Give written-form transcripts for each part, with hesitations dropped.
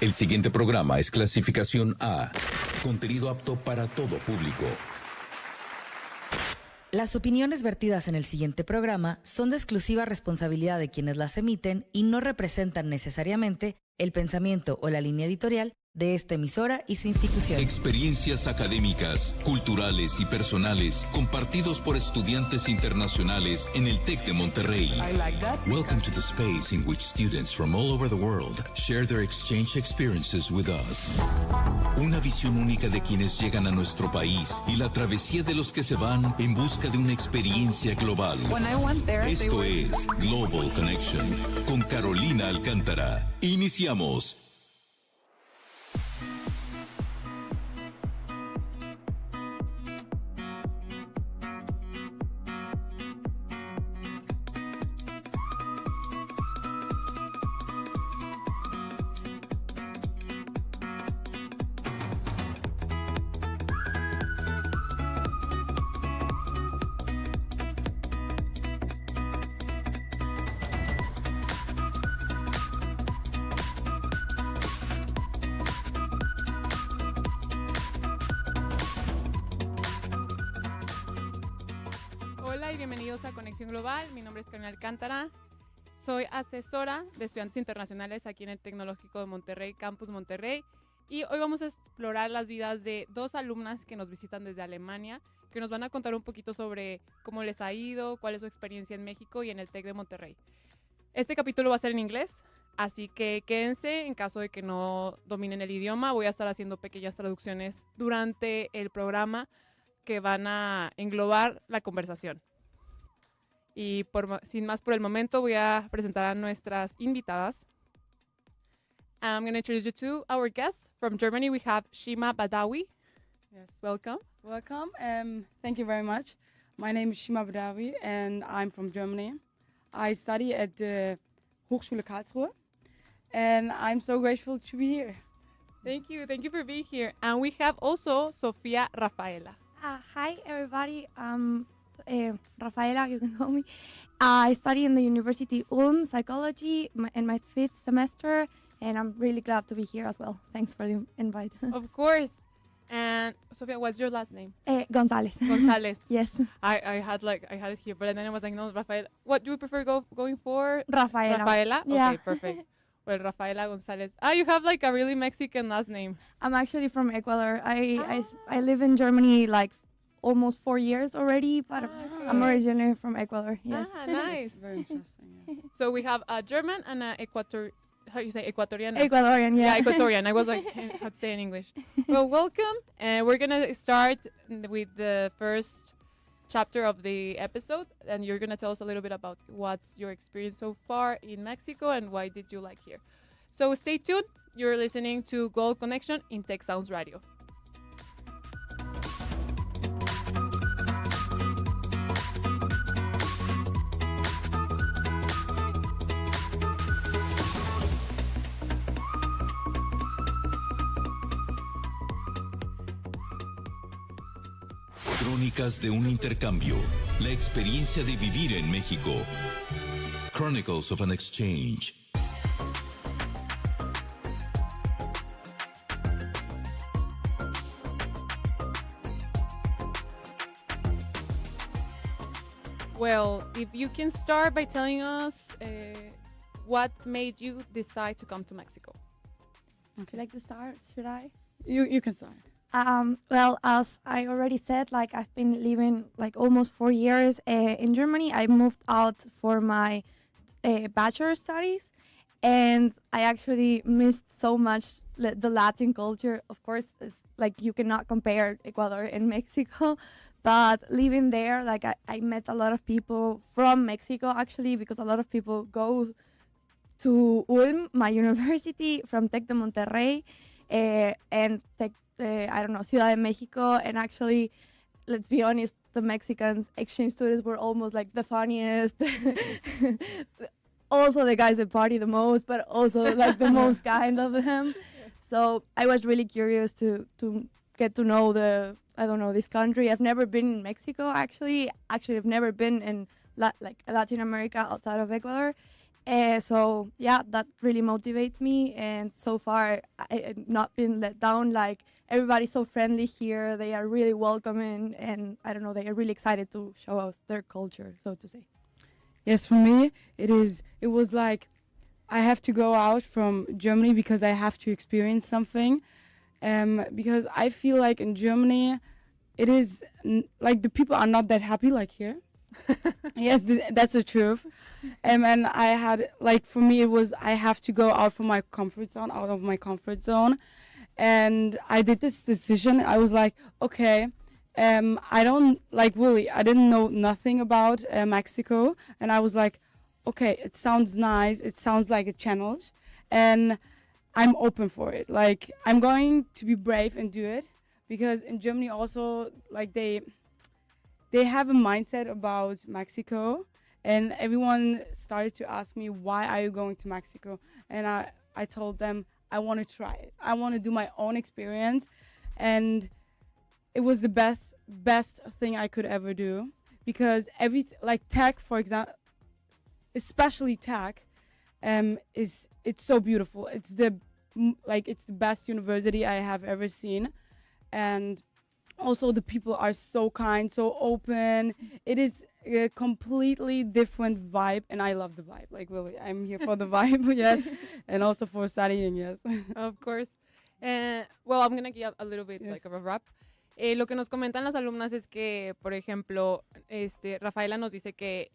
El siguiente programa es clasificación A, contenido apto para todo público. Las opiniones vertidas en el siguiente programa son de exclusiva responsabilidad de quienes las emiten y no representan necesariamente el pensamiento o la línea editorial de esta emisora y su institución. Experiencias académicas, culturales y personales compartidos por estudiantes internacionales en el TEC de Monterrey. Welcome to the space in which students from all over the world share their exchange experiences with us. Una visión única de quienes llegan a nuestro país y la travesía de los que se van en busca de una experiencia global. Esto es Global Connection con Carolina Alcántara. Iniciamos. Hola y bienvenidos a Conexión Global. Mi nombre es Carolina Alcántara. Soy asesora de estudiantes internacionales aquí en el Tecnológico de Monterrey, Campus Monterrey. Y hoy vamos a explorar las vidas de dos alumnas que nos visitan desde Alemania, que nos van a contar un poquito sobre cómo les ha ido, cuál es su experiencia en México y en el TEC de Monterrey. Este capítulo va a ser en inglés, así que quédense en caso de que no dominen el idioma. Voy a estar haciendo pequeñas traducciones durante el programa que van a englobar la conversación. Y sin más por el momento, voy a presentar a nuestras invitadas. I'm going to introduce you to our guests. From Germany, we have Shima Badawi. Yes. Welcome. Welcome. Thank you very much. My name is Shima Badawi and I'm from Germany. I study at the Hochschule Karlsruhe and I'm so grateful to be here. Thank you. Thank you for being here. And we have also Sofia Raphaela. Hi, everybody. Raphaela, you can call me. I study in the University Ulm Psychology in my 5th semester, and I'm really glad to be here as well. Thanks for the invite. Of course. And Sofia, what's your last name? González. González. Yes. I had it here, but then I was like, no, Raphaela. What do you prefer going for? Raphaela. Raphaela? Yeah. Okay, perfect. Well, Raphaela González. You have like a really Mexican last name. I'm actually from Ecuador. I live in Germany like almost 4 years already, but okay. I'm originally from Ecuador. Yes. Nice. Very interesting. Yes. So we have a German and a how you say Ecuadorian? Ecuadorian, yeah. Ecuadorian. I was like, how to say in English. Well, welcome. And we're going to start with the first chapter of the episode. And you're going to tell us a little bit about what's your experience so far in Mexico and why did you like here. So stay tuned. You're listening to Gold Connection in Tech Sounds Radio. Crónicas de un intercambio. La experiencia de vivir en México. Chronicles of an Exchange. Well, if you can start by telling us what made you decide to come to Mexico. Would you like to start? Should I? You can start. Well, as I already said, like I've been living like almost 4 years in Germany. I moved out for my bachelor studies, and I actually missed so much the Latin culture. Of course, it's like you cannot compare Ecuador and Mexico, but living there, like I met a lot of people from Mexico actually, because a lot of people go to Ulm, my university, from TEC de Monterrey, and TEC. Ciudad de Mexico, and actually, let's be honest, the Mexican exchange students were almost like the funniest, also the guys that party the most, but also like the most kind of them. So I was really curious to get to know this country. I've never been in Mexico, actually. I've never been in Latin America outside of Ecuador. So yeah, that really motivates me. And so far, I've not been let down. Like everybody's so friendly here. They are really welcoming, and I don't know, they are really excited to show us their culture, so to say. Yes, for me, it was like I have to go out from Germany because I have to experience something. Because I feel like in Germany, it is like the people are not that happy like here. Yes, that's the truth. And I had, like, for me, it was I have to go out of my comfort zone. And I did this decision. I was like, okay, I don't, like, really, I didn't know nothing about Mexico. And I was like, okay, it sounds nice. It sounds like a challenge. And I'm open for it. Like, I'm going to be brave and do it. Because in Germany also, like, they have a mindset about Mexico. And everyone started to ask me, why are you going to Mexico? And I told them, I want to try it. I want to do my own experience. And it was the best thing I could ever do. Because like tech, for example, especially tech, it's so beautiful. It's the best university I have ever seen. And also the people are so kind, so open. It is a completely different vibe, and I love the vibe. Like, really, I'm here for the vibe, yes, and also for studying, yes. Of course. Well, I'm going to give a little bit like of a wrap. Lo que nos comentan las alumnas es que, por ejemplo, Raphaela nos dice que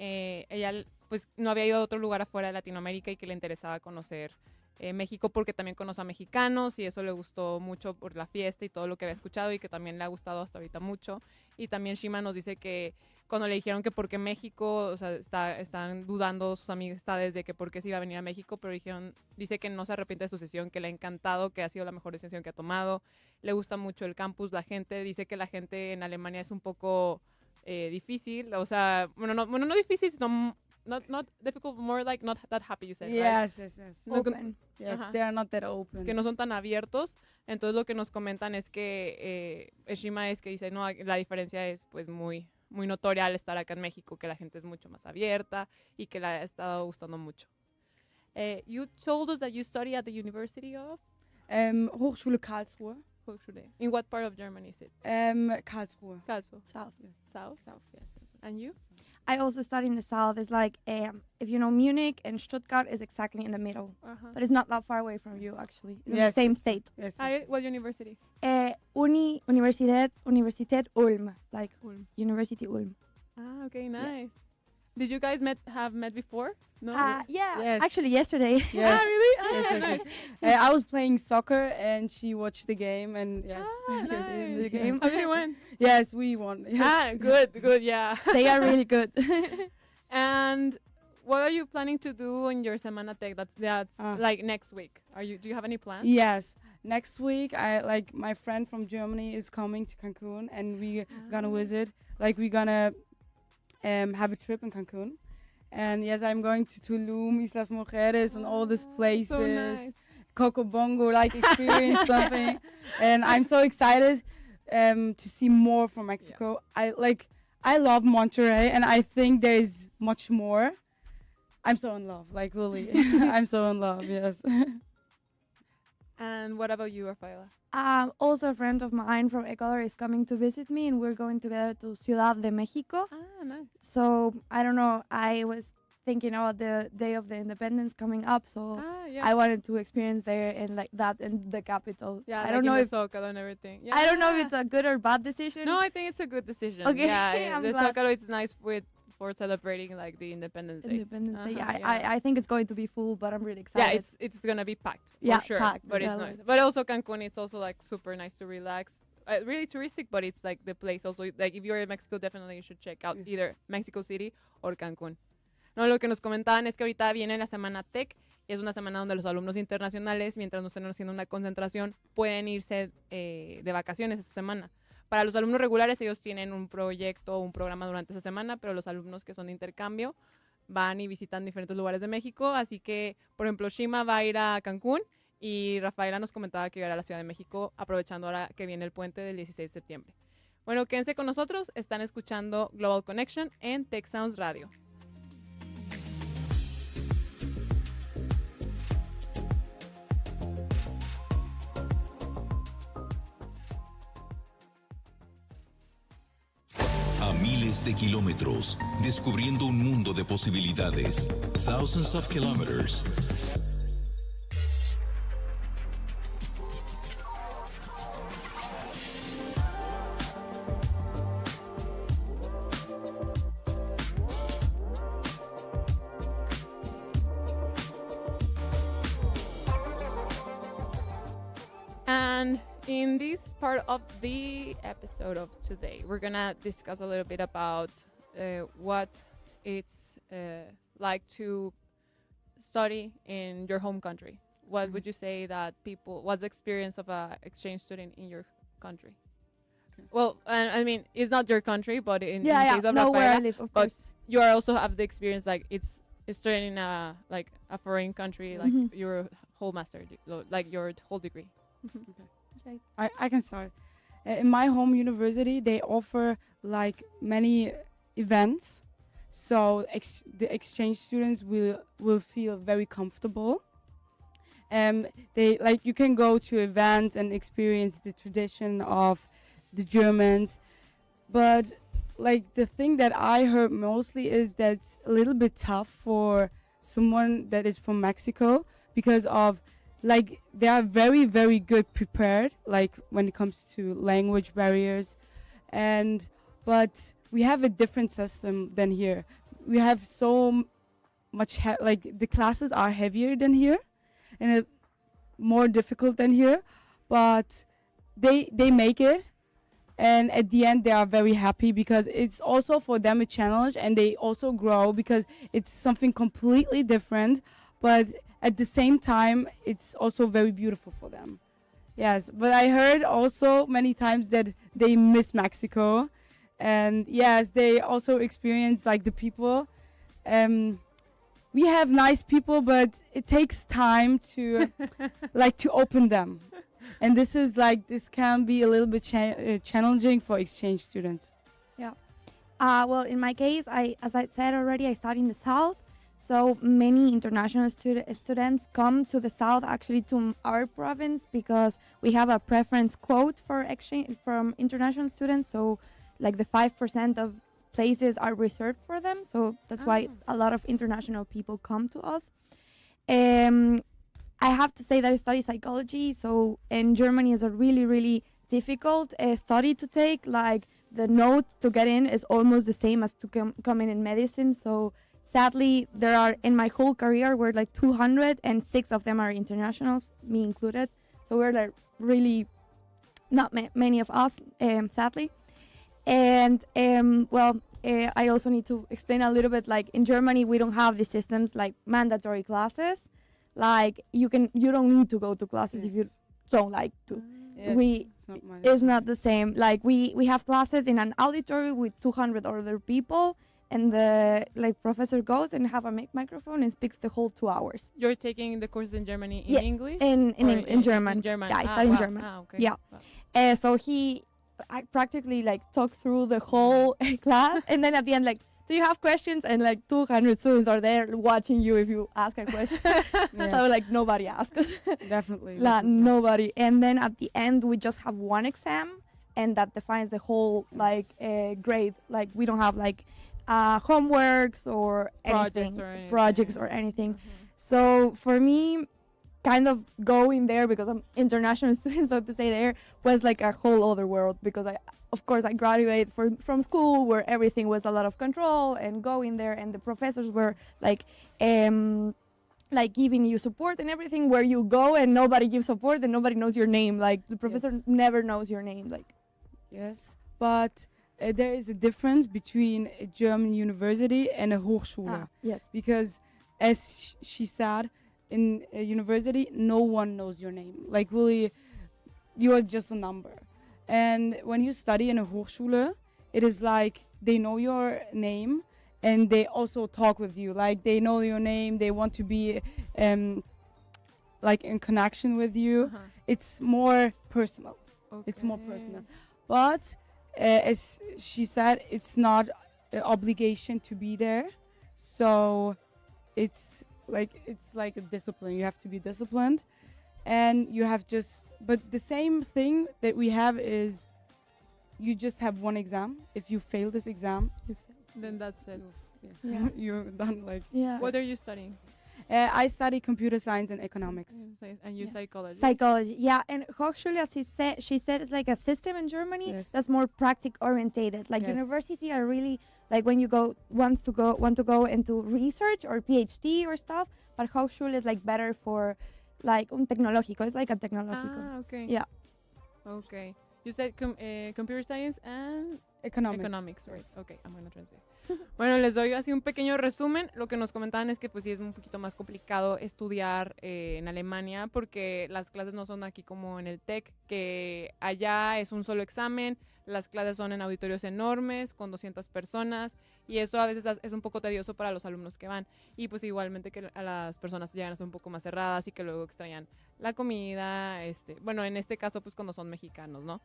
ella pues no había ido a otro lugar afuera de Latinoamérica y que le interesaba conocer México porque también conoce a mexicanos y eso le gustó mucho por la fiesta y todo lo que había escuchado y que también le ha gustado hasta ahorita mucho. Y también Shima nos dice que cuando le dijeron que por qué México, o sea, están dudando sus amistades de que por qué se iba a venir a México, pero dice que no se arrepiente de su decisión, que le ha encantado, que ha sido la mejor decisión que ha tomado. Le gusta mucho el campus, la gente. Dice que la gente en Alemania es un poco difícil, o sea, no difícil, sino not difficult, more like not that happy, you said, yes, right? Yes. Open. Yes, they are not that open. Que no son tan abiertos. Entonces lo que nos comentan es que Shima es que dice, no, la diferencia es pues muy notoria al estar acá en México, que la gente es mucho más abierta y que le ha estado gustando mucho. You told us that you study at the University of? Hochschule Karlsruhe. Hochschule. In what part of Germany is it? Karlsruhe. Karlsruhe. South. Yes. South? South, yes. And you? I also study in the south. It's like, if you know, Munich and Stuttgart is exactly in the middle. Uh-huh. But it's not that far away from you, actually. It's in the Yes. same state. Yes. What university? Universität Ulm, like Ulm. University Ulm. Ah, okay, nice. Did you guys have met before? No? Yeah, Yes. actually yesterday. Yes. Ah, really? Ah, Yes, nice. I was playing soccer and she watched the game and yes. Ah, She did nice. the game. How did it went? Yes, we won. Yes. Ah, good, yeah. They are really good. And what are you planning to do in your Semana Tech? That's Ah. like next week. Do you have any plans? Yes. Next week, my friend from Germany is coming to Cancun and we gonna visit. Like, we're gonna have a trip in Cancun. And yes, I'm going to Tulum, Islas Mujeres, and all these places. So nice. Coco Bongo, like, experience something. And I'm so excited to see more from Mexico. I love Monterrey, and I think there's much more. I'm so in love, like, really. I'm so in love, yes. And what about you, Raphaela? Also, a friend of mine from Ecuador is coming to visit me, and we're going together to Ciudad de Mexico. Ah, nice. So, I don't know, I was thinking about the Day of the Independence coming up, so Yeah. I wanted to experience there and like that in the capital. Yeah, I like don't know in if the Zócalo and everything. Yeah. I don't know if it's a good or bad decision. No, I think it's a good decision. Okay, Yeah, I'm the glad. Zócalo is nice for celebrating like the Independence Day. Independence Day. Uh-huh, Yeah, I think it's going to be full, but I'm really excited. Yeah, it's gonna be packed. Yeah, for sure. packed, But it's yeah, nice. like- But also Cancun, it's also like super nice to relax. Really touristic, but it's like the place also. Like if you're in Mexico, definitely you should check out Yes. either Mexico City or Cancun. No, lo que nos comentaban es que ahorita viene la Semana Tech. Y es una semana donde los alumnos internacionales, mientras no estén haciendo una concentración, pueden irse de vacaciones esa semana. Para los alumnos regulares, ellos tienen un proyecto o un programa durante esa semana, pero los alumnos que son de intercambio van y visitan diferentes lugares de México. Así que, por ejemplo, Shima va a ir a Cancún y Rafaela nos comentaba que iba a ir a la Ciudad de México, aprovechando ahora que viene el puente del 16 de septiembre. Bueno, quédense con nosotros. Están escuchando Global Connection en Tech Sounds Radio. Miles de kilómetros, descubriendo un mundo de posibilidades. Thousands of kilometers. And in this part of the episode of today, we're gonna discuss a little bit about what it's like to study in your home country. What would you say that what's the experience of an exchange student in your country? Okay. Well, I mean, it's not your country, but in case of no, where I Raphaela, live, of but course. you also have the experience, like it's studying in a foreign country, like your whole like your whole degree. Okay. I can start. In my home university, they offer like many events, so the exchange students will feel very comfortable. They you can go to events and experience the tradition of the Germans, but like the thing that I heard mostly is that it's a little bit tough for someone that is from Mexico because of like they are very, very good prepared, like when it comes to language barriers, but we have a different system than here. We have so much like the classes are heavier than here, and more difficult than here, but they make it, and at the end they are very happy because it's also for them a challenge, and they also grow because it's something completely different, but at the same time, it's also very beautiful for them. Yes, but I heard also many times that they miss Mexico. And yes, they also experience like the people. We have nice people, but it takes time to to open them. And this can be a little bit challenging for exchange students. Yeah. Well, in my case, as I said already, I study in the South. So many international students come to the South, actually to our province, because we have a preference quote for exchange from international students. So like the 5% of places are reserved for them. So that's why a lot of international people come to us. I have to say that I study psychology. So in Germany is a really, really difficult study to take. Like the note to get in is almost the same as to come in medicine. So sadly, there are, in my whole career, we're like 200 and 6 of them are internationals, me included. So we're like really not many of us, sadly. And I also need to explain a little bit, like in Germany, we don't have the systems like mandatory classes. Like you don't need to go to classes if you don't like to. Yes, it's not the same. Like we have classes in an auditorium with 200 other people. And the professor goes and have a microphone and speaks the whole 2 hours. You're taking the course in Germany in yes, English? In German. In German. Yeah, I study in German. Okay. Yeah. Wow. So I practically talk through the whole class, and then at the end do you have questions? And 200 students are there watching you if you ask a question. So nobody asks. Definitely. Nobody. And then at the end we just have one exam, and that defines the whole grade. We don't have homeworks or projects or anything. So for me, kind of going there, because I'm international student, so to say, there was a whole other world, because I graduated from school where everything was a lot of control, and going there and the professors were giving you support and everything, where you go and nobody gives support and nobody knows your name. The professor never knows your name. Yes, but there is a difference between a German university and a Hochschule. Yes. Because as she said, in a university, no one knows your name. Really, you are just a number. And when you study in a Hochschule, it is they know your name, and they also talk with you. They know your name, they want to be in connection with you. It's more personal. Okay. It's more personal. But as she said, it's not an obligation to be there. So it's a discipline. You have to be disciplined, and you have but the same thing that we have is you just have one exam. If you fail this exam, Then that's it. yes, Yeah. you're done. Like, Yeah. What are you studying? I study computer science and economics. And you Yeah. psychology? Psychology, yeah, and Hochschule, as she said, it's like a system in Germany Yes. that's more practic orientated. Like Yes. university are really like when you want to go into research or PhD or stuff, but Hochschule is like better for like un tecnológico. It's like a tecnológico. Ah, okay. Yeah. Okay. You said computer science and economics, right? Yes. Okay, I'm gonna translate. Bueno, les doy así un pequeño resumen. Lo que nos comentaban es que pues sí es un poquito más complicado estudiar en Alemania porque las clases no son aquí como en el TEC, que allá es un solo examen, las clases son en auditorios enormes con 200 personas y eso a veces es un poco tedioso para los alumnos que van y pues igualmente que a las personas llegan a ser un poco más cerradas y que luego extrañan la comida, bueno, en este caso pues cuando son mexicanos, ¿no?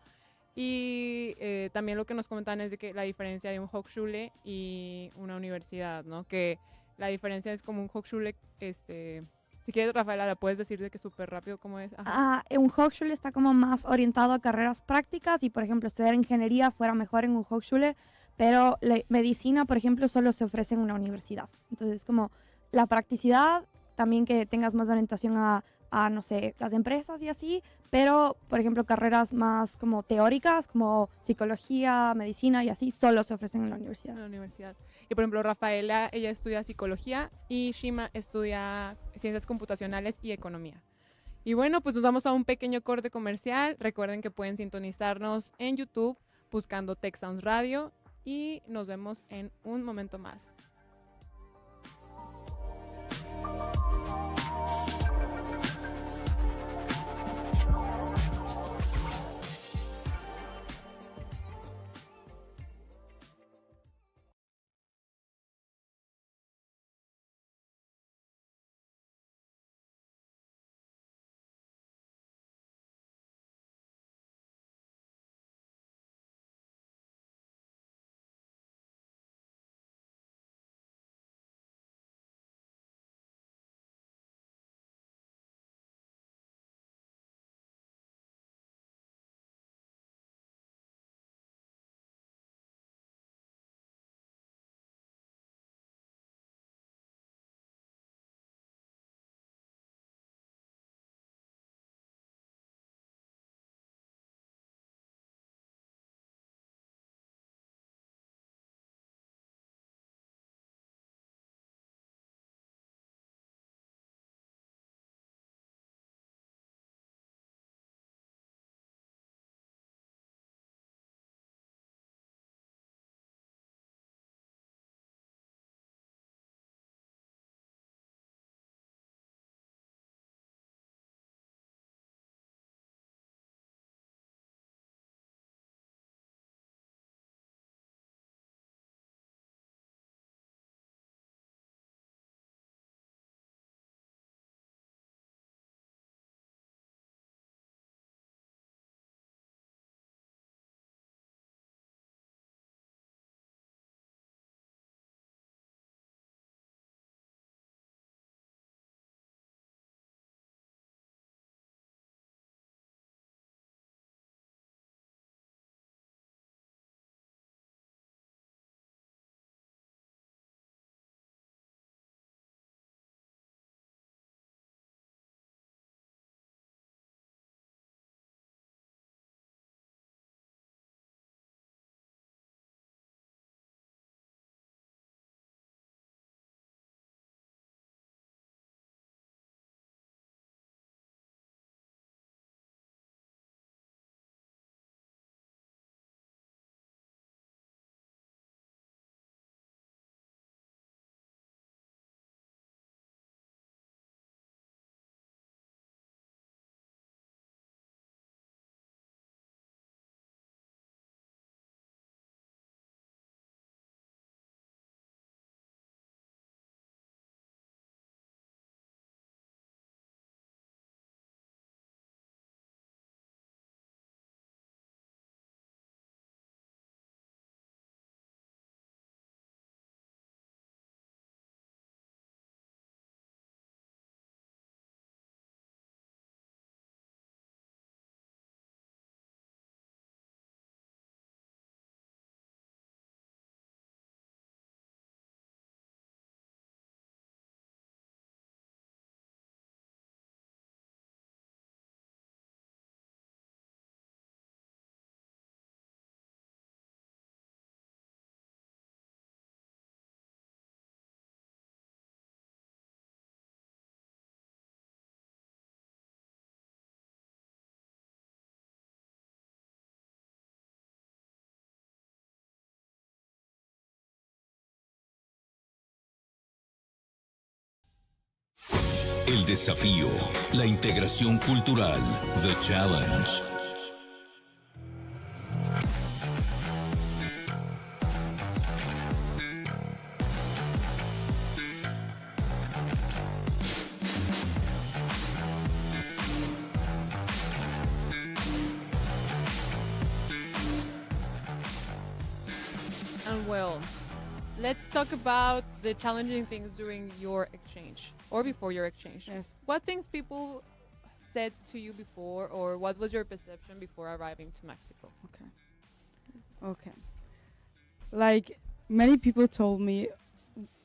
Y también lo que nos comentaban es de que la diferencia de un Hochschule y una universidad, ¿no? Que la diferencia es como un Hochschule, si quieres, Rafaela, la puedes decir de que súper rápido cómo es. Ajá. Un Hochschule está como más orientado a carreras prácticas y, por ejemplo, estudiar ingeniería fuera mejor en un Hochschule, pero la medicina, por ejemplo, solo se ofrece en una universidad. Entonces, como la practicidad, también que tengas más orientación a no sé, las empresas y así, pero, por ejemplo, carreras más como teóricas, como psicología, medicina y así, solo se ofrecen en la universidad. En la universidad. Y, por ejemplo, Rafaela, ella estudia psicología y Shima estudia ciencias computacionales y economía. Y bueno, pues nos vamos a un pequeño corte comercial. Recuerden que pueden sintonizarnos en YouTube buscando Tech Sounds Radio y nos vemos en un momento más. El desafío, la integración cultural, The Challenge. And well, let's talk about the challenging things during your exchange or before your exchange. Yes. What things people said to you before, or what was your perception before arriving to Mexico? Okay. Like, many people told me,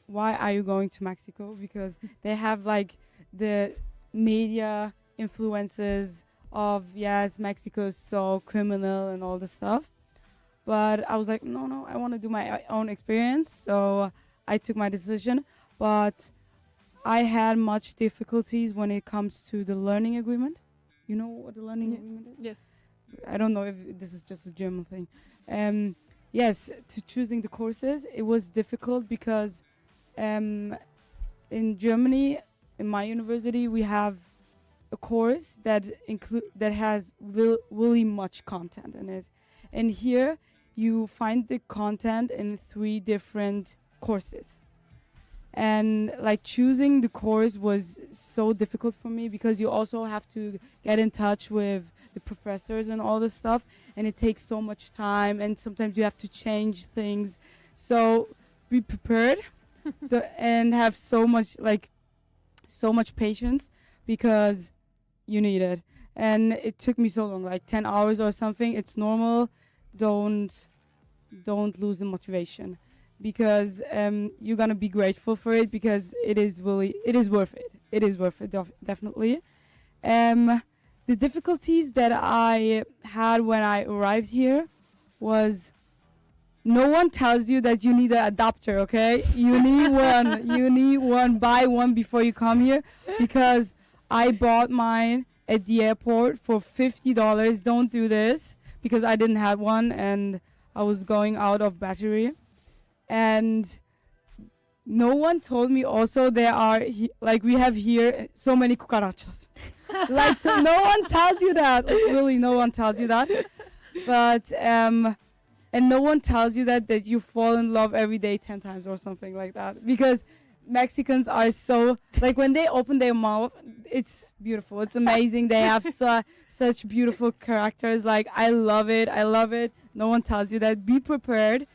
why are you going to Mexico? Because they have like the media influences of, yes, Mexico is so criminal and all this stuff. But I was like, no, I want to do my own experience. So I took my decision. But I had much difficulties when it comes to the learning agreement. You know what the learning agreement is? Yes. I don't know if this is just a German thing. Yes, to choosing the courses, it was difficult because in Germany, in my university, we have a course that has really much content in it. And here, you find the content in 3 different courses. And like choosing the course was so difficult for me because you also have to get in touch with the professors and all this stuff, and it takes so much time, and sometimes you have to change things. So be prepared and have so much patience because you need it. And it took me so long, like 10 hours or something. It's normal. Don't lose the motivation because you're gonna be grateful for it because it is worth it. It is worth it, definitely. The difficulties that I had when I arrived here was no one tells you that you need an adapter, okay? You need one. You need one. Buy one before you come here because I bought mine at the airport for $50. Don't do this because I didn't have one and I was going out of battery. And no one told me also there are, we have here so many cucarachas. No one tells you that. Really, no one tells you that. But, and no one tells you that you fall in love every day 10 times or something like that. Because Mexicans are so, when they open their mouth, it's beautiful. It's amazing. They have such beautiful characters. I love it. I love it. No one tells you that. Be prepared.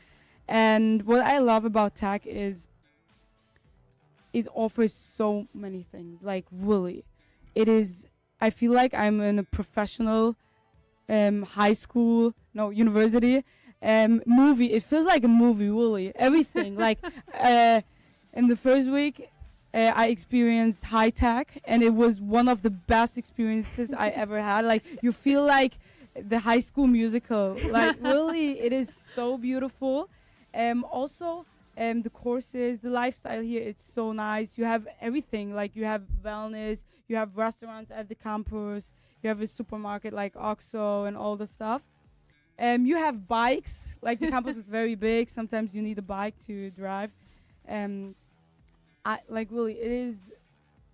And what I love about tech is it offers so many things. Really. I feel like I'm in a professional university movie. It feels like a movie, really. Everything. In the first week, I experienced high tech, and it was one of the best experiences I ever had. You feel like the High School Musical. Really, it is so beautiful. Also, the courses, the lifestyle here, it's so nice. You have everything. You have wellness, you have restaurants at the campus, you have a supermarket like OXXO and all the stuff. You have bikes. The campus is very big. Sometimes you need a bike to drive. Really, it is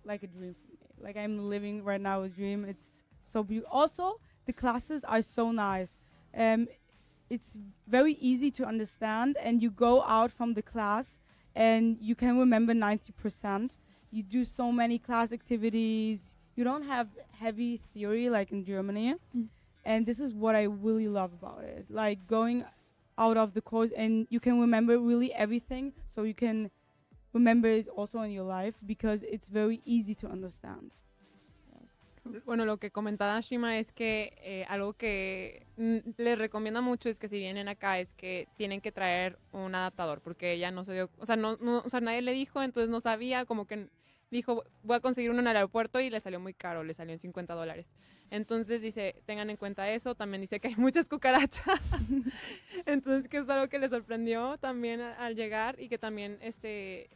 like a dream for me. I'm living right now a dream. It's so beautiful. Also, the classes are so nice. It's very easy to understand, and you go out from the class and you can remember 90%. You do so many class activities. You don't have heavy theory like in Germany. And this is what I really love about it. Going out of the course, and you can remember really everything, so you can remember it also in your life because it's very easy to understand. Bueno, lo que comentaba Shima es que algo que les recomienda mucho es que si vienen acá es que tienen que traer un adaptador porque ella no se dio, nadie le dijo, entonces no sabía, como que dijo, voy a conseguir uno en el aeropuerto y le salió muy caro, le salió en $50. Entonces dice, tengan en cuenta eso, también dice que hay muchas cucarachas, entonces que es algo que le sorprendió también al llegar y que también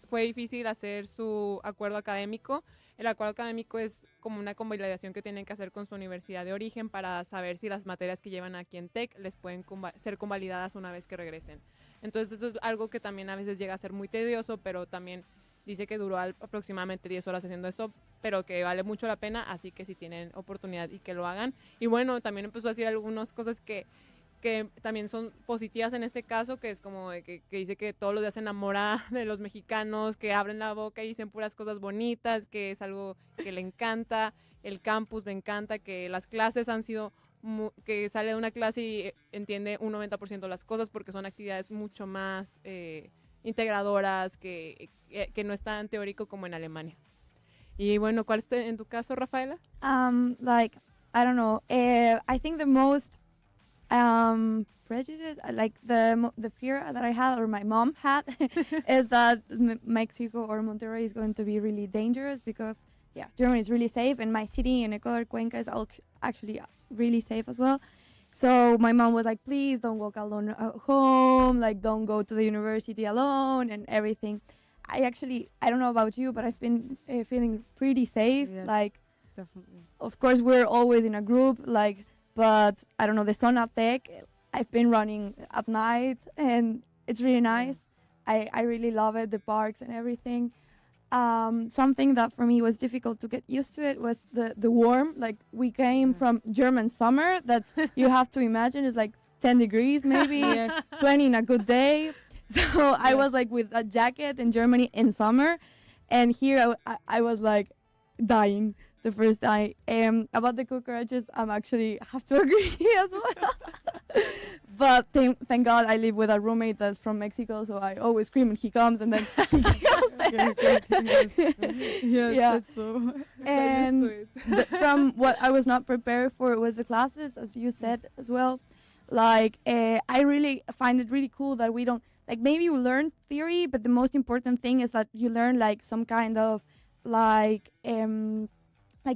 fue difícil hacer su acuerdo académico. El acuerdo académico es como una convalidación que tienen que hacer con su universidad de origen para saber si las materias que llevan aquí en TEC les pueden ser convalidadas una vez que regresen. Entonces eso es algo que también a veces llega a ser muy tedioso, pero también Dice que duró aproximadamente 10 horas haciendo esto, pero que vale mucho la pena, así que si tienen oportunidad y que lo hagan. Y bueno, también empezó a decir algunas cosas que también son positivas en este caso, que es como que dice que todos los días se enamora de los mexicanos, que abren la boca y dicen puras cosas bonitas, que es algo que le encanta, el campus le encanta, que las clases han sido, que sale de una clase y entiende un 90% de las cosas porque son actividades mucho más integradoras, que no es tan teórico como en Alemania. Y bueno, ¿cuál es en tu caso, Rafaela? Like, I don't know, I think the most prejudice, like the fear that I had or my mom had is that Mexico or Monterrey is going to be really dangerous because Germany is really safe and my city in Ecuador, Cuenca, is actually really safe as well. So my mom was like, please don't walk alone at home, like don't go to the university alone and everything. I don't know about you, but I've been feeling pretty safe. Yes, like, definitely. Of course, we're always in a group, like, but I don't know, the XHTEC, I've been running at night and it's really nice. Yes. I really love it, the parks and everything. Something that for me was difficult to get used to it was the warm. Like, we came from German summer, that's, you have to imagine, it's like 10 degrees maybe, Yes. 20 in a good day. So I was like with a jacket in Germany in summer, and here I was like dying the first day. About the cockroaches, I'm actually have to agree as well. But thank God I live with a roommate that's from Mexico, so I always scream when he comes, and then he goes there. Yes, Yeah. that's so. And from what I was not prepared for was the classes, as you said as well. Like, I really find it really cool that we don't, like, maybe you learn theory, but the most important thing is that you learn like some kind of like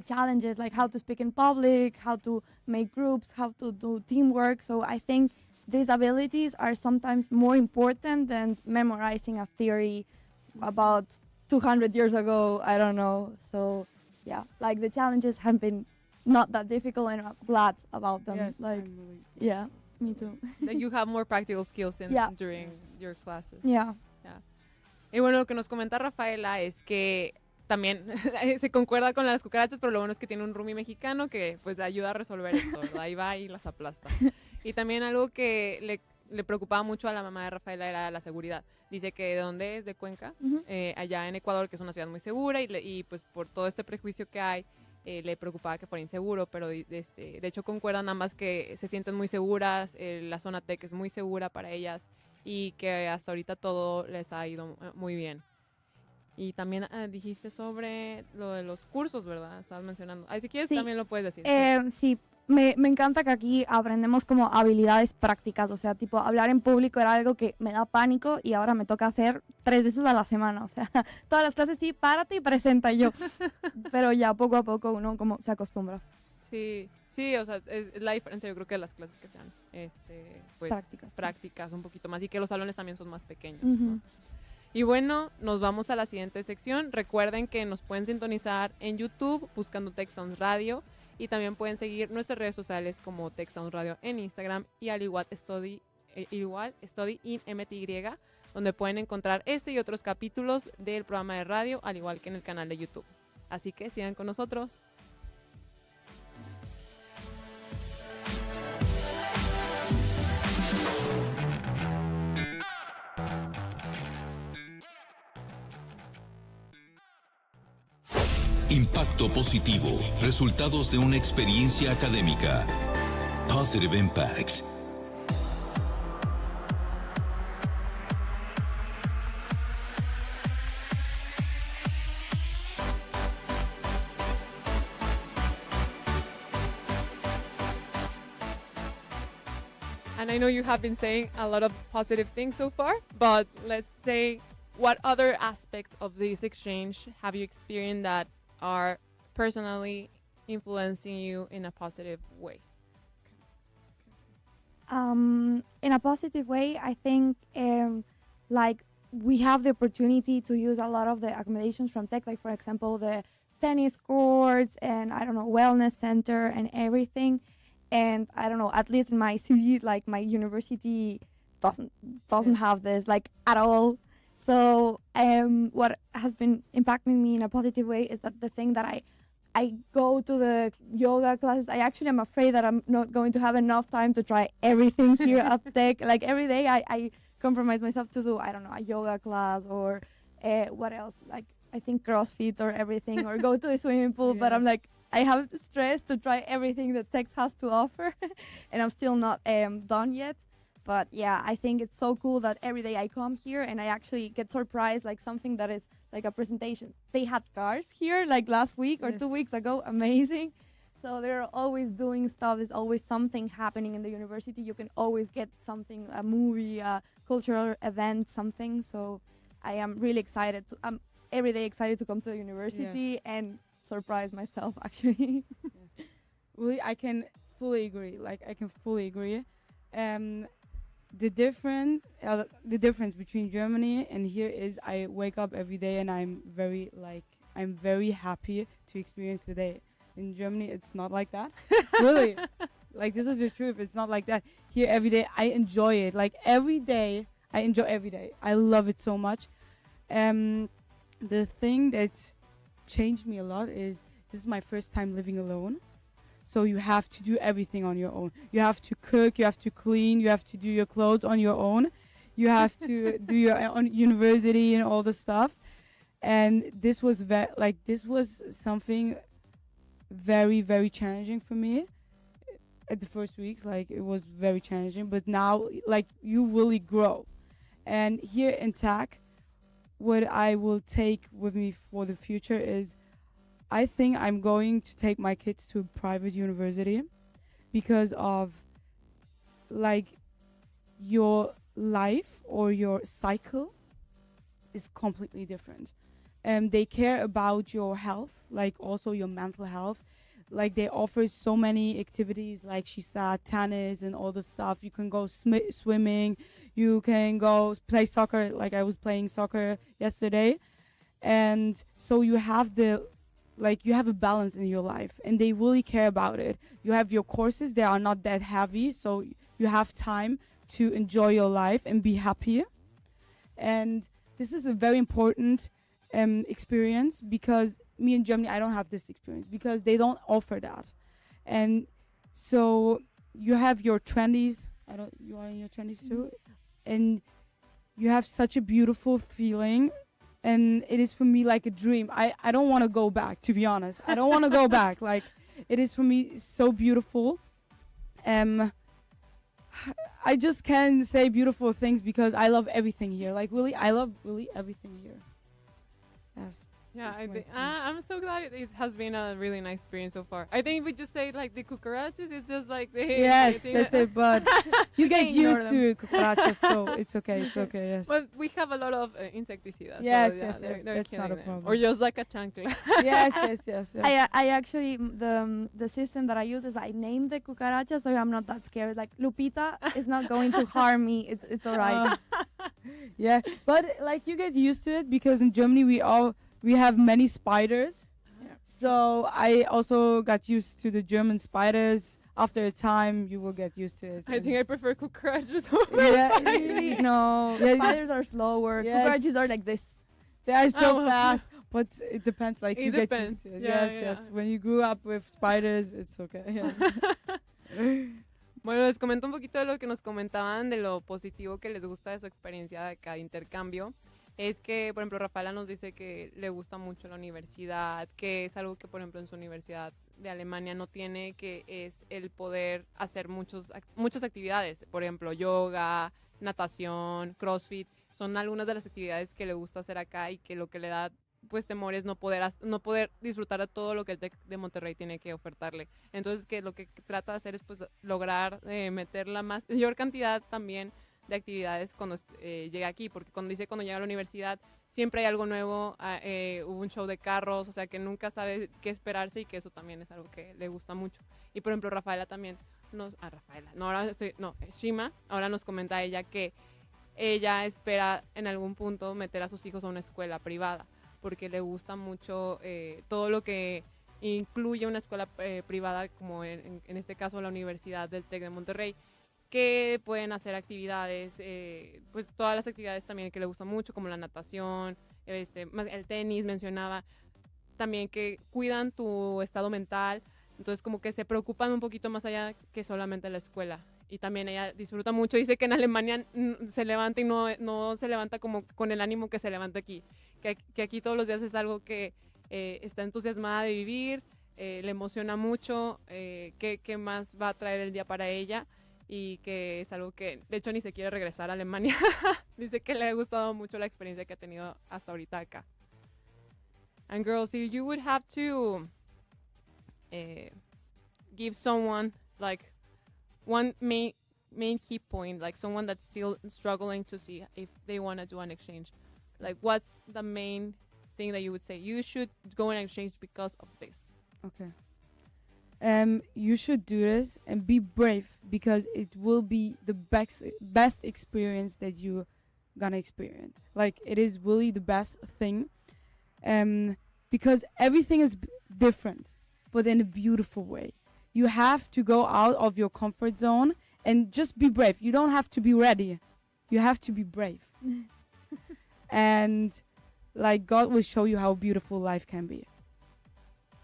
challenges, like how to speak in public, how to make groups, how to do teamwork. So I think these abilities are sometimes more important than memorizing a theory about 200 years ago. I don't know. So yeah, like the challenges have been not that difficult, and I'm glad about them. Yes, like, I'm really yeah, me too. That you have more practical skills during your classes. Yeah. Y bueno, lo que nos comenta Rafaela es que también se concuerda con las cucarachas, pero lo bueno es que tiene un roomie mexicano que pues le ayuda a resolver esto, ¿verdad? Ahí va y las aplasta. Y también algo que le preocupaba mucho a la mamá de Rafaela era la seguridad. Dice que de dónde es, de Cuenca, allá en Ecuador, que es una ciudad muy segura, y pues por todo este prejuicio que hay, le preocupaba que fuera inseguro, pero de hecho concuerdan ambas que se sienten muy seguras, la zona TEC es muy segura para ellas y que hasta ahorita todo les ha ido muy bien. Y también dijiste sobre lo de los cursos, ¿verdad? Estabas mencionando. Si quieres también lo puedes decir. Sí, me encanta que aquí aprendemos como habilidades prácticas, o sea, tipo hablar en público era algo que me da pánico y ahora me toca hacer 3 veces a la semana, o sea, todas las clases sí, párate y presenta yo, pero ya poco a poco uno como se acostumbra. Sí, o sea, es la diferencia, yo creo que de las clases que sean pues prácticas un poquito más y que los salones también son más pequeños, ¿no? Y bueno, nos vamos a la siguiente sección. Recuerden que nos pueden sintonizar en YouTube buscando Tech Sounds Radio y también pueden seguir nuestras redes sociales como Tech Sounds Radio en Instagram y al igual Study in MTY, donde pueden encontrar este y otros capítulos del programa de radio, al igual que en el canal de YouTube. Así que sigan con nosotros. Impacto positivo. Resultados de una experiencia académica. Positive Impact. And I know you have been saying a lot of positive things so far, but let's say, what other aspects of this exchange have you experienced that are personally influencing you in a positive way? In a positive way, I think like we have the opportunity to use a lot of the accommodations from tech, like for example the tennis courts and I don't know, wellness center and everything. And I don't know, at least in my city, like my university doesn't have this like at all. So what has been impacting me in a positive way is that the thing that I go to the yoga classes. I actually am afraid that I'm not going to have enough time to try everything here at Tech. Like every day I compromise myself to do, I don't know, a yoga class or what else? Like I think CrossFit or everything, or go to the swimming pool. Yes. But I'm like, I have stress to try everything that Tech has to offer, and I'm still not done yet. But yeah, I think it's so cool that every day I come here and I actually get surprised, like something that is like a presentation. They had cars here like last week or 2 weeks ago. Amazing. So they're always doing stuff. There's always something happening in the university. You can always get something, a movie, a cultural event, something. So I am really excited. I'm every day excited to come to the university and surprise myself, actually. Yes. Really, I can fully agree. Like, I can fully agree. The difference between Germany and here is I wake up every day and I'm very happy to experience the day. In Germany, it's not like that. Really, like this is the truth. It's not like that. Here, every day I enjoy it. Like every day, I enjoy every day. I love it so much. The thing that changed me a lot is this is my first time living alone. So you have to do everything on your own. You have to cook, you have to clean, you have to do your clothes on your own. You have to do your own university and all the stuff. And this was something very, very challenging for me at the first weeks. Like it was very challenging, but now like you really grow. And here in TAC, what I will take with me for the future is I think I'm going to take my kids to a private university because of like your life or your cycle is completely different. They care about your health, like also your mental health. Like they offer so many activities like she said, tennis and all the stuff. You can go swimming, you can go play soccer, like I was playing soccer yesterday. And so you have you have a balance in your life and they really care about it. You have your courses, they are not that heavy, so you have time to enjoy your life and be happy. And this is a very important experience because me in Germany, I don't have this experience because they don't offer that. And so you have your 20s, you are in your 20s too, and you have such a beautiful feeling. And it is for me like a dream. I don't want to go back, to be honest. I don't want to go back. Like, it is for me so beautiful. I just can say beautiful things because I love everything here. Like, really, I love really everything here. Yes. Yeah, I'm so glad it has been a really nice experience so far. I think if we just say like the cucarachas, it's just like the yes, that's it. But you get used to cucarachas, so it's okay. It's okay. Yes. But we have a lot of insecticides. Yes, so yeah, yes. They're That's not a them. problem. Or just like a chancla. yes. I actually the system that I use is I name the cucarachas, so I'm not that scared. Like Lupita is not going to harm me. It's alright. Yeah, but like you get used to it because in Germany we have many spiders. Yeah. So I also got used to the German spiders. After a time, you will get used to it. I think I prefer cucarachas. Yeah, really? No, spiders are slower. Yes. Cucarachas are like this. They are so fast, but it depends. Like it you depends. get used to it. Yeah, yes. When you grew up with spiders, it's okay. Yeah. Bueno, les comento un poquito de lo que nos comentaban de lo positivo que les gusta de su experiencia de acá de intercambio. Es que, por ejemplo, Raphaela nos dice que le gusta mucho la universidad, que es algo que, por ejemplo, en su universidad de Alemania no tiene, que es el poder hacer muchas actividades. Por ejemplo, yoga, natación, CrossFit, son algunas de las actividades que le gusta hacer acá y que lo que le da pues temor es no poder disfrutar de todo lo que el TEC de Monterrey tiene que ofertarle. Entonces, que lo que trata de hacer es pues lograr meter la mayor cantidad también de actividades cuando llega aquí, porque cuando llega a la universidad siempre hay algo nuevo, hubo un show de carros, o sea que nunca sabe qué esperarse y que eso también es algo que le gusta mucho. Y por ejemplo Raphaela también Shima ahora nos comenta ella que ella espera en algún punto meter a sus hijos a una escuela privada, porque le gusta mucho todo lo que incluye una escuela privada, como en este caso la Universidad del TEC de Monterrey, que pueden hacer actividades, pues todas las actividades también que le gustan mucho, como la natación, el tenis, mencionaba, también que cuidan tu estado mental, entonces como que se preocupan un poquito más allá que solamente la escuela. Y también ella disfruta mucho, dice que en Alemania se levanta y no se levanta como con el ánimo que se levanta aquí, que aquí todos los días es algo que está entusiasmada de vivir, le emociona mucho, qué más va a traer el día para ella, y que es algo que de hecho ni se quiere regresar a Alemania. Dice que le ha gustado mucho la experiencia que ha tenido hasta ahorita acá. And girls, if you would have to give someone like one main key point, like someone that's still struggling to see if they want to do an exchange, like what's the main thing that you would say you should go on exchange because of this? Okay. You should do this and be brave, because it will be the best experience that you're gonna experience. Like, it is really the best thing, because everything is different, but in a beautiful way. You have to go out of your comfort zone and just be brave. You don't have to be ready. You have to be brave. And like, God will show you how beautiful life can be.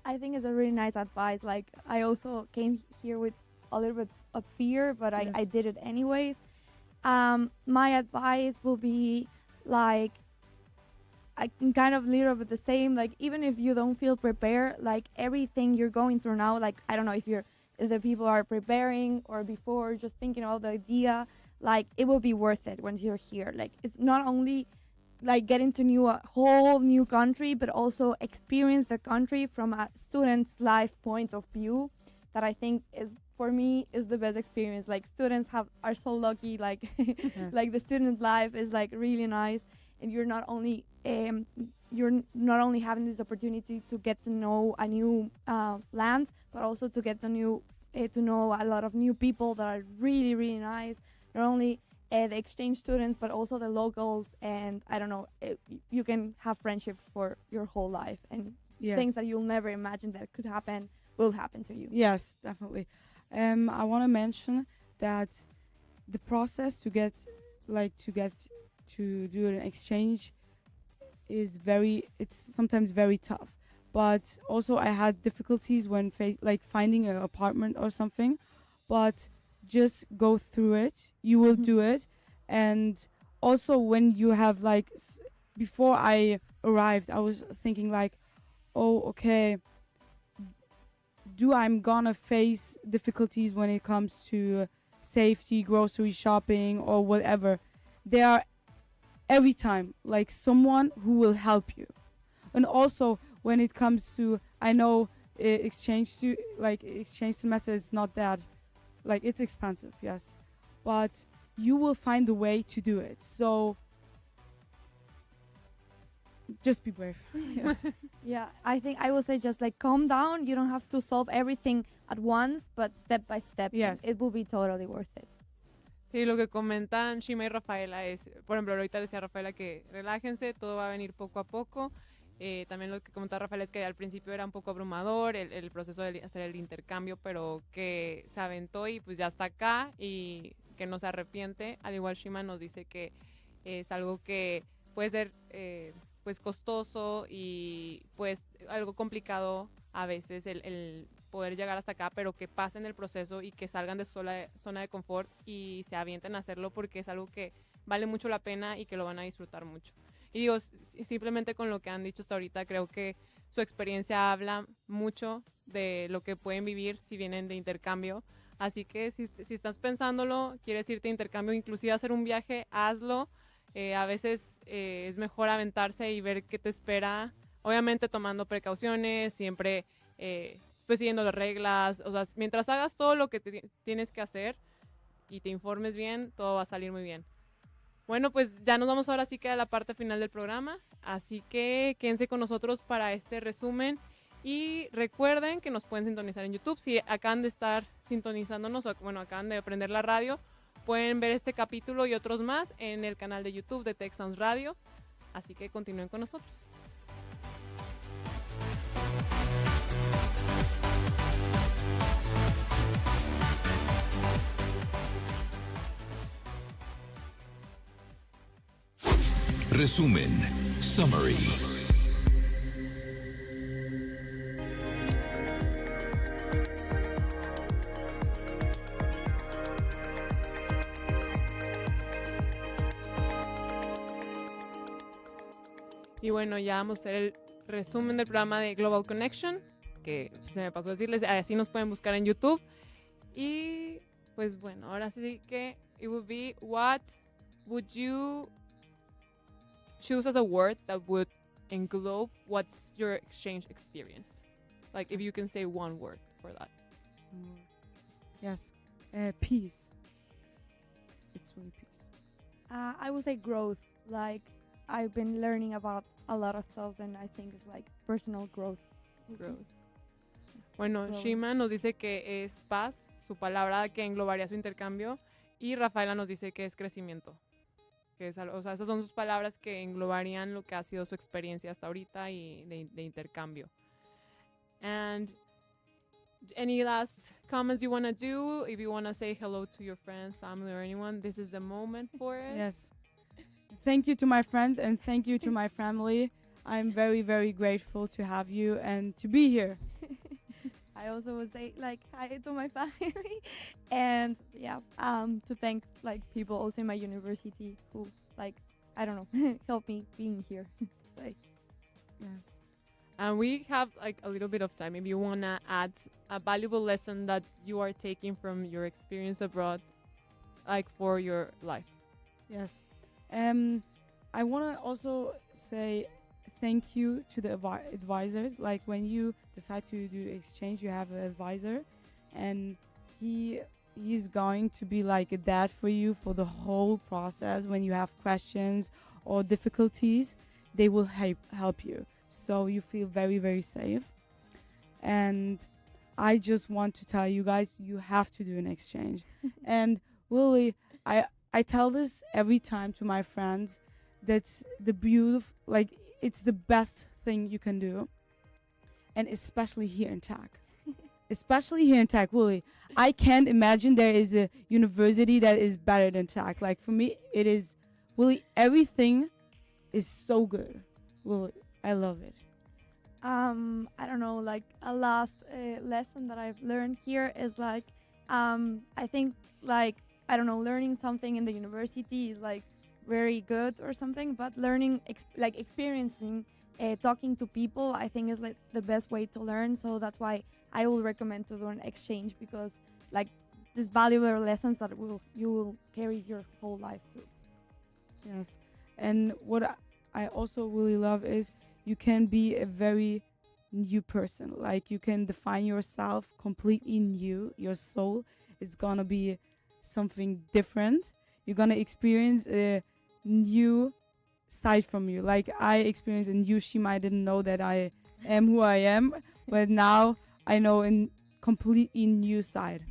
I think it's a really nice advice. Like, I also came here with a little bit of fear, but I did it anyways. My advice will be like, I can kind of little bit the same. Like, even if you don't feel prepared, like everything you're going through now, like, I don't know if the people are preparing or before just thinking about the idea, like, it will be worth it once you're here. Like, it's not only like getting to a whole new country, but also experience the country from a student's life point of view, that I think is, for me, is the best experience. Like, students are so lucky, like Yes. like the student life is like really nice, and you're not only having this opportunity to get to know a new land, but also to get to know a lot of new people that are really, really nice. Not only the exchange students, but also the locals, and I don't know, you can have friendships for your whole life, and Yes. things that you'll never imagine that could happen will happen to you. Yes, definitely. I want to mention that the process to get to do an exchange is it's sometimes very tough. But also I had difficulties when finding an apartment or something. But just go through it. You will do it. And also when you have before I arrived, I was thinking like, oh, okay, I'm gonna face difficulties when it comes to safety, grocery shopping, or whatever. There are every time someone who will help you. And also when it comes to, I know exchange semester is not that, it's expensive, yes, but you will find a way to do it. So just be brave. Yes. Yeah, I think I will say just calm down. You don't have to solve everything at once, but step by step. Yes. It will be totally worth it. Sí, lo que comentan Shima y Raphaela es, por ejemplo, ahorita decía Raphaela que relájense, todo va a venir poco a poco. También lo que comentaba Raphaela es que al principio era un poco abrumador el proceso de hacer el intercambio, pero que se aventó y pues ya está acá y que no se arrepiente. Al igual Shima nos dice que es algo que puede ser pues costoso y pues algo complicado a veces el poder llegar hasta acá, pero que pasen el proceso y que salgan de zona de confort y se avienten a hacerlo, porque es algo que vale mucho la pena y que lo van a disfrutar mucho. Y digo, simplemente con lo que han dicho hasta ahorita, creo que su experiencia habla mucho de lo que pueden vivir si vienen de intercambio. Así que si estás pensándolo, quieres irte de intercambio, inclusive hacer un viaje, hazlo. A veces es mejor aventarse y ver qué te espera. Obviamente tomando precauciones, siempre pues siguiendo las reglas. O sea, mientras hagas todo lo que tienes que hacer y te informes bien, todo va a salir muy bien. Bueno, pues ya nos vamos ahora sí que a la parte final del programa, así que quédense con nosotros para este resumen y recuerden que nos pueden sintonizar en YouTube. Si acaban de estar sintonizándonos o bueno, acaban de prender la radio, pueden ver este capítulo y otros más en el canal de YouTube de Tech Sounds Radio, así que continúen con nosotros. Resumen. Summary. Y bueno, ya vamos a hacer el resumen del programa de Global Connection, que se me pasó decirles, así nos pueden buscar en YouTube. Y pues bueno, ahora sí que it would be, what would you choose as a word that would englobe what's your exchange experience? Like if you can say one word for that. Yes. Peace. It's really peace. I would say growth. Like, I've been learning about a lot of stuff, and I think it's like personal growth. Growth. Bueno, Growth. Shima nos dice que es paz, su palabra que englobaría su intercambio, y Raphaela nos dice que es crecimiento. Que es algo, o sea, esas son sus palabras que englobarían lo que ha sido su experiencia hasta ahorita y de intercambio. And any last comments you want to do? If you want to say hello to your friends, family, or anyone, this is the moment for it. Yes. Thank you to my friends and thank you to my family. I'm very, very grateful to have you and to be here. I also would say like hi to my family, and yeah, to thank like people also in my university who like, I don't know, help me being here. Like, Yes. And we have like a little bit of time. If you want to add a valuable lesson that you are taking from your experience abroad, like for your life. Yes. I want to also say thank you to the advisors. Like when you decide to do exchange, you have an advisor, and he's going to be like a dad for you for the whole process. When you have questions or difficulties, they will help you. So you feel very, very safe. And I just want to tell you guys, you have to do an exchange. And really, I tell this every time to my friends. That's the beautiful, like, it's the best thing you can do. And especially here in TAC. Especially here in TAC, really. I can't imagine there is a university that is better than TAC. Like, for me, it is really, everything is so good. Really, I love it. I don't know, like a last lesson that I've learned here is like, I think like, I don't know, learning something in the university is like very good or something, but learning, like experiencing, talking to people, I think is like the best way to learn. So that's why I will recommend to do an exchange, because like these valuable lessons that you will carry your whole life through. Yes. And what I also really love is you can be a very new person. Like you can define yourself completely new. Your soul is gonna be something different. You're gonna experience a new side from you. Like I experienced a new Shima. I didn't know that I am who I am, but now I know a completely new side.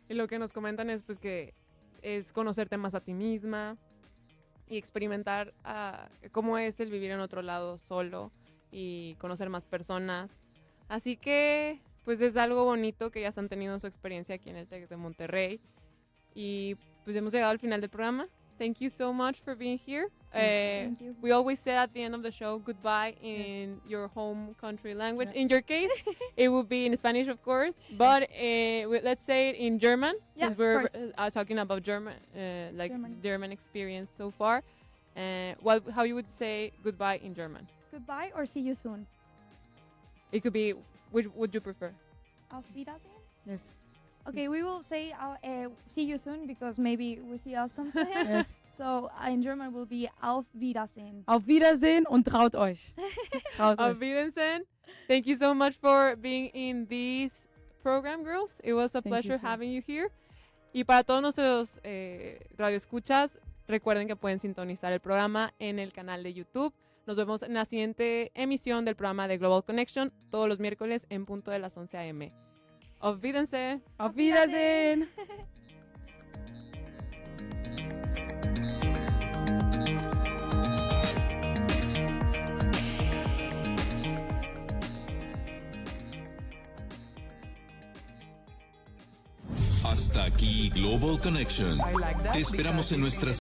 Y lo que nos comentan es pues que es conocerte más a ti misma y experimentar cómo es el vivir en otro lado solo y conocer más personas. Así que pues es algo bonito que ya han tenido su experiencia aquí en el TEC de Monterrey. Y pues hemos llegado al final del programa. Thank you so much for being here. Thank you. We always say at the end of the show goodbye in your home country language. In your case, it would be in Spanish, of course, but let's say it in German, Yeah, since of we're course. talking about German, like German. German experience so far. How you would say goodbye in German? Goodbye or see you soon. It could be, which would you prefer? Auf Wiedersehen. Yes. Okay, we will say see you soon, because maybe we see us sometime. Yes. So in German will be Auf Wiedersehen. Auf Wiedersehen und traut euch. Traut Auf euch. Wiedersehen. Thank you so much for being in this program, girls. It was a Thank you pleasure too. having you here. Y para todos nuestros radioescuchas, recuerden que pueden sintonizar el programa en el canal de YouTube. Nos vemos en la siguiente emisión del programa de Global Connection, todos los miércoles en punto de las 11 a.m. Auf Wiedersehen. Auf Wiedersehen. Hasta aquí Global Connection. Te esperamos en nuestras